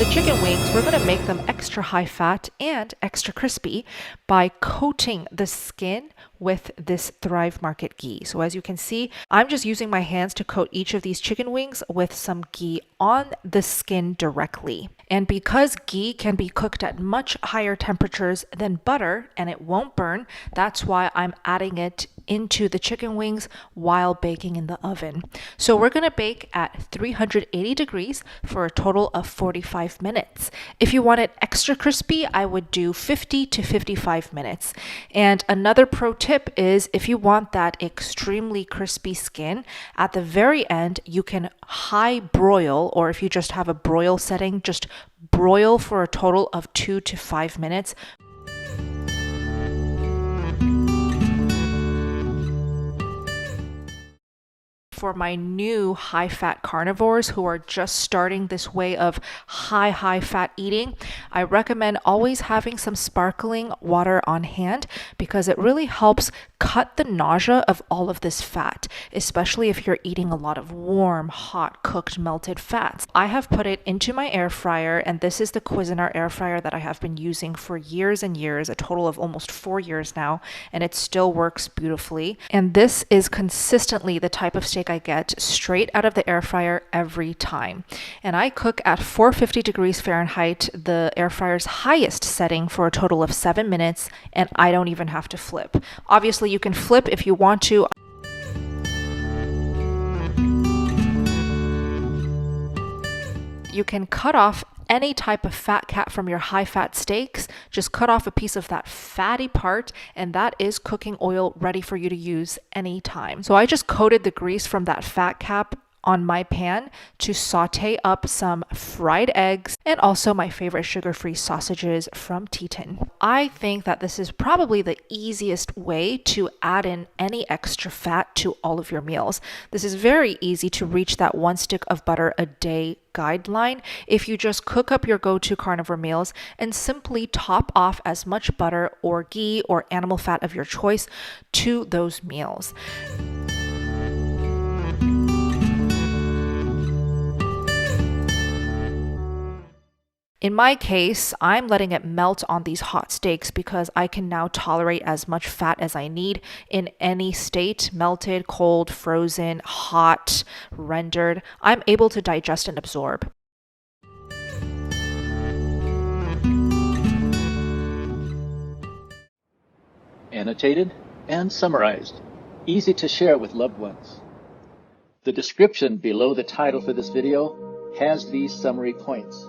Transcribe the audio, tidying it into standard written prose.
the chicken wings, we're going to make them extra high fat and extra crispy by coating the skin with this Thrive Market ghee. So as you can see, I'm just using my hands to coat each of these chicken wings with some ghee on the skin directly. And because ghee can be cooked at much higher temperatures than butter and it won't burn, that's why I'm adding it into the chicken wings while baking in the oven. So we're going to bake at 380 degrees for a total of 45 minutes. If you want it extra crispy, I would do 50 to 55 minutes. And another pro tip is if you want that extremely crispy skin, at the very end, you can high broil, or if you just have a broil setting, just broil for a total of 2 to 5 minutes. For my new high-fat carnivores who are just starting this way of high-fat eating, I recommend always having some sparkling water on hand because it really helps cut the nausea of all of this fat, especially if you're eating a lot of warm, hot, cooked, melted fats. I have put it into my air fryer, and this is the Cuisinart air fryer that I have been using for years and years, a total of almost 4 years now, and it still works beautifully. And this is consistently the type of steak I get straight out of the air fryer every time. And I cook at 450 degrees Fahrenheit, the air fryer's highest setting, for a total of 7 minutes, and I don't even have to flip. Obviously, you can flip if you want to. You can cut off any type of fat cap from your high fat steaks. Just cut off a piece of that fatty part, and that is cooking oil ready for you to use anytime. So I just coated the grease from that fat cap on my pan to saute up some fried eggs and also my favorite sugar-free sausages from Teton. I think that this is probably the easiest way to add in any extra fat to all of your meals. This is very easy to reach that 1 stick of butter a day guideline if you just cook up your go-to carnivore meals and simply top off as much butter or ghee or animal fat of your choice to those meals. In my case, I'm letting it melt on these hot steaks because I can now tolerate as much fat as I need in any state, melted, cold, frozen, hot, rendered. I'm able to digest and absorb. Annotated and summarized. Easy to share with loved ones. The description below the title for this video has these summary points.